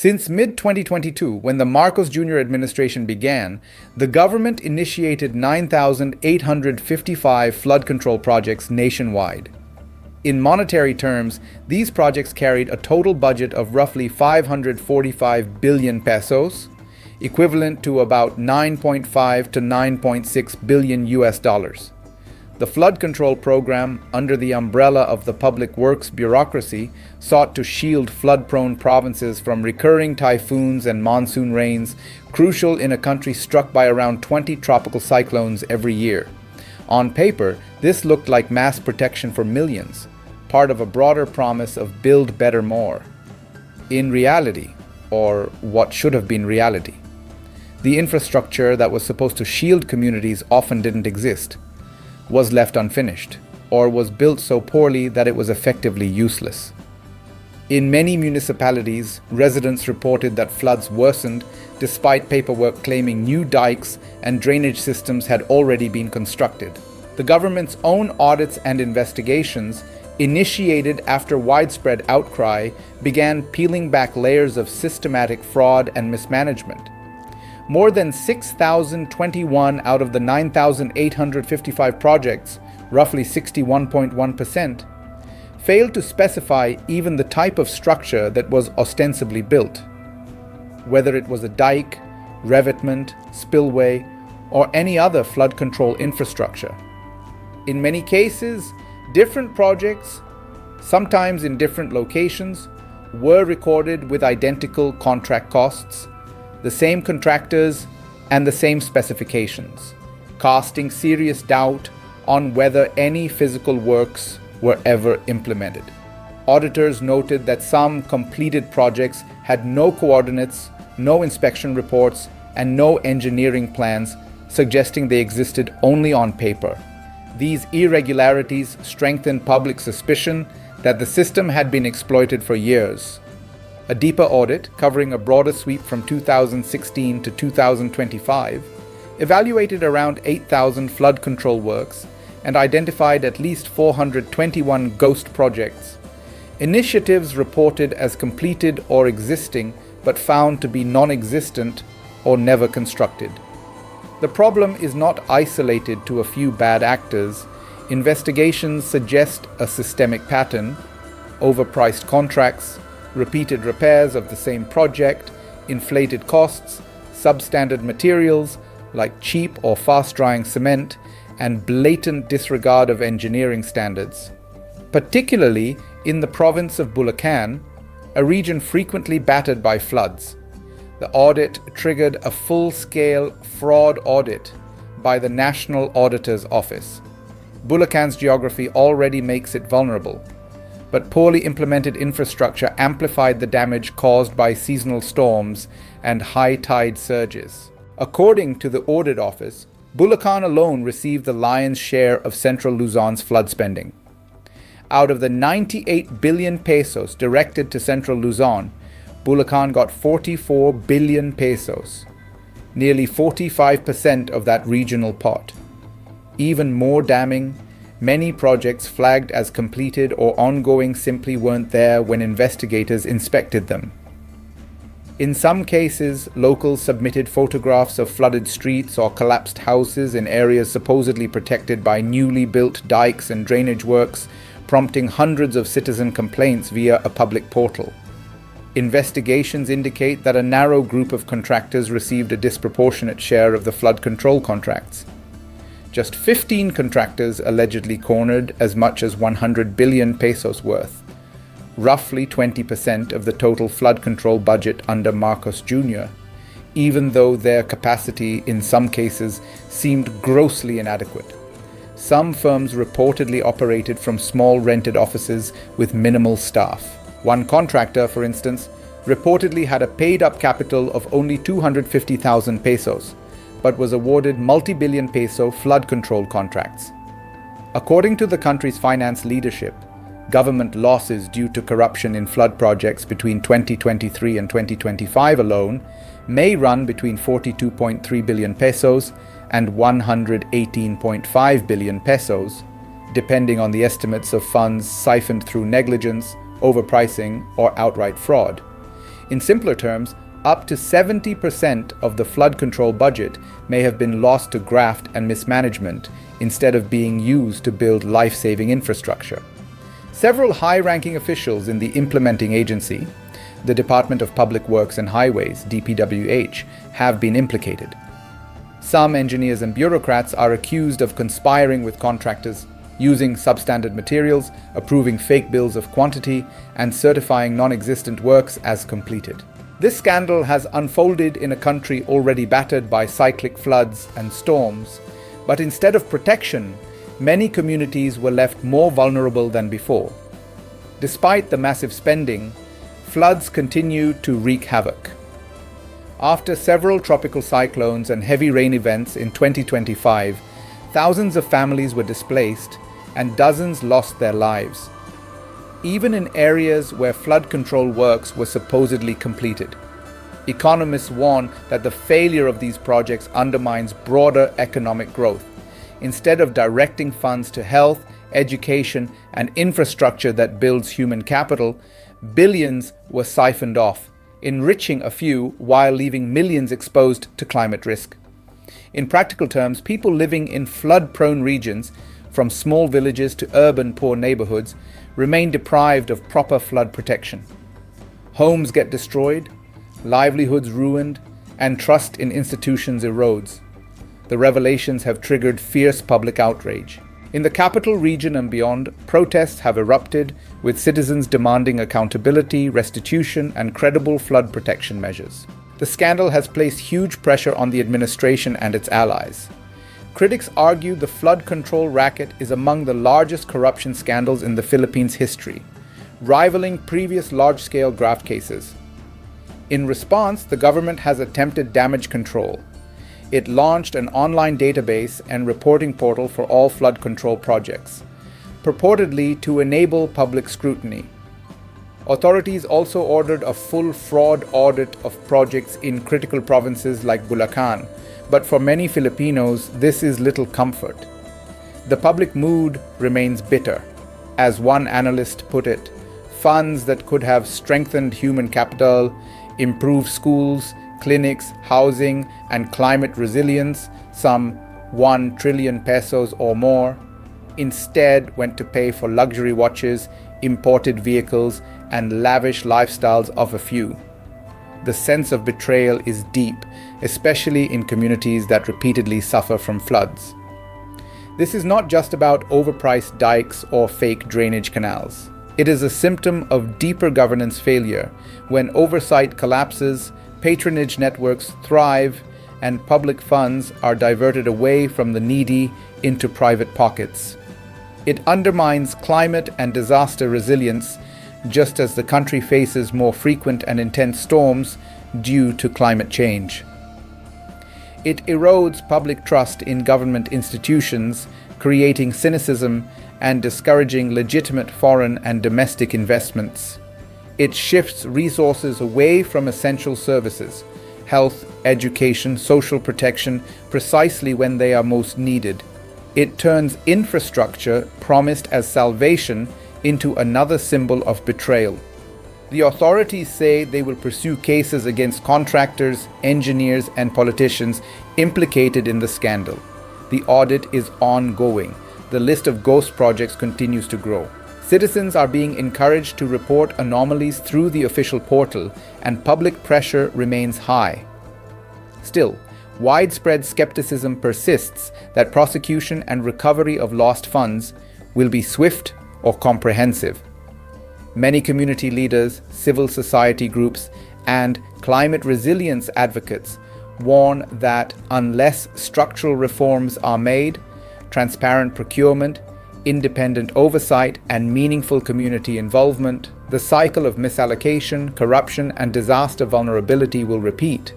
Since mid-2022, when the Marcos Jr. administration began, the government initiated 9,855 flood control projects nationwide. In monetary terms, these projects carried a total budget of roughly 545 billion pesos, equivalent to about 9.5 to 9.6 billion US dollars. The flood control program, under the umbrella of the public works bureaucracy, sought to shield flood-prone provinces from recurring typhoons and monsoon rains, crucial in a country struck by around 20 tropical cyclones every year. On paper, this looked like mass protection for millions, part of a broader promise of build better more. In reality, or what should have been reality, the infrastructure that was supposed to shield communities often didn't exist, was left unfinished, or was built so poorly that it was effectively useless. In many municipalities, residents reported that floods worsened despite paperwork claiming new dikes and drainage systems had already been constructed. The government's own audits and investigations, initiated after widespread outcry, began peeling back layers of systematic fraud and mismanagement. More than 6,021 out of the 9,855 projects, roughly 61.1%, failed to specify even the type of structure that was ostensibly built, whether it was a dike, revetment, spillway, or any other flood control infrastructure. In many cases, different projects, sometimes in different locations, were recorded with identical contract costs, the same contractors, and the same specifications, casting serious doubt on whether any physical works were ever implemented. Auditors noted that some completed projects had no coordinates, no inspection reports, and no engineering plans, suggesting they existed only on paper. These irregularities strengthened public suspicion that the system had been exploited for years. A deeper audit, covering a broader sweep from 2016 to 2025, evaluated around 8,000 flood control works and identified at least 421 ghost projects, initiatives reported as completed or existing but found to be non-existent or never constructed. The problem is not isolated to a few bad actors. Investigations suggest a systemic pattern: overpriced contracts, repeated repairs of the same project, inflated costs, substandard materials like cheap or fast-drying cement, and blatant disregard of engineering standards. Particularly in the province of Bulacan, a region frequently battered by floods. The audit triggered a full-scale fraud audit by the National Auditor's Office. Bulacan's geography already makes it vulnerable, but poorly implemented infrastructure amplified the damage caused by seasonal storms and high tide surges. According to the Audit Office, Bulacan alone received the lion's share of Central Luzon's flood spending. Out of the 98 billion pesos directed to Central Luzon, Bulacan got 44 billion pesos, nearly 45% of that regional pot. Even more damning, many projects flagged as completed or ongoing simply weren't there when investigators inspected them. In some cases, locals submitted photographs of flooded streets or collapsed houses in areas supposedly protected by newly built dikes and drainage works, prompting hundreds of citizen complaints via a public portal. Investigations indicate that a narrow group of contractors received a disproportionate share of the flood control contracts. Just 15 contractors allegedly cornered as much as 100 billion pesos worth, roughly 20% of the total flood control budget under Marcos Jr., even though their capacity in some cases seemed grossly inadequate. Some firms reportedly operated from small rented offices with minimal staff. One contractor, for instance, reportedly had a paid-up capital of only 250,000 pesos, but was awarded multi-billion peso flood control contracts. According to the country's finance leadership, government losses due to corruption in flood projects between 2023 and 2025 alone may run between 42.3 billion pesos and 118.5 billion pesos, depending on the estimates of funds siphoned through negligence, overpricing, or outright fraud. In simpler terms, up to 70% of the flood control budget may have been lost to graft and mismanagement instead of being used to build life-saving infrastructure. Several high-ranking officials in the implementing agency, the Department of Public Works and Highways, DPWH, have been implicated. Some engineers and bureaucrats are accused of conspiring with contractors, using substandard materials, approving fake bills of quantity, and certifying non-existent works as completed. This scandal has unfolded in a country already battered by cyclic floods and storms, but instead of protection, many communities were left more vulnerable than before. Despite the massive spending, floods continue to wreak havoc. After several tropical cyclones and heavy rain events in 2025, thousands of families were displaced and dozens lost their lives, even in areas where flood control works were supposedly completed. Economists warn that the failure of these projects undermines broader economic growth. Instead of directing funds to health, education, and infrastructure that builds human capital, billions were siphoned off, enriching a few while leaving millions exposed to climate risk. In practical terms, people living in flood-prone regions, from small villages to urban poor neighborhoods, remain deprived of proper flood protection. Homes get destroyed, livelihoods ruined, and trust in institutions erodes. The revelations have triggered fierce public outrage. In the capital region and beyond, protests have erupted, with citizens demanding accountability, restitution, and credible flood protection measures. The scandal has placed huge pressure on the administration and its allies. Critics argue the flood control racket is among the largest corruption scandals in the Philippines' history, rivaling previous large-scale graft cases. In response, the government has attempted damage control. It launched an online database and reporting portal for all flood control projects, purportedly to enable public scrutiny. Authorities also ordered a full fraud audit of projects in critical provinces like Bulacan, but for many Filipinos, this is little comfort. The public mood remains bitter. As one analyst put it, funds that could have strengthened human capital, improved schools, clinics, housing, and climate resilience, some 1 trillion pesos or more, instead went to pay for luxury watches, imported vehicles, and lavish lifestyles of a few. The sense of betrayal is deep, especially in communities that repeatedly suffer from floods. This is not just about overpriced dikes or fake drainage canals. It is a symptom of deeper governance failure when oversight collapses, patronage networks thrive, and public funds are diverted away from the needy into private pockets. It undermines climate and disaster resilience, just as the country faces more frequent and intense storms due to climate change. It erodes public trust in government institutions, creating cynicism and discouraging legitimate foreign and domestic investments. It shifts resources away from essential services, health, education, social protection, precisely when they are most needed. It turns infrastructure promised as salvation into another symbol of betrayal. The authorities say they will pursue cases against contractors, engineers, and politicians implicated in the scandal. The audit is ongoing. The list of ghost projects continues to grow. Citizens are being encouraged to report anomalies through the official portal, and public pressure remains high. Still, widespread skepticism persists that prosecution and recovery of lost funds will be swift or comprehensive. Many community leaders, civil society groups, and climate resilience advocates warn that unless structural reforms are made, transparent procurement, independent oversight, and meaningful community involvement, the cycle of misallocation, corruption, and disaster vulnerability will repeat.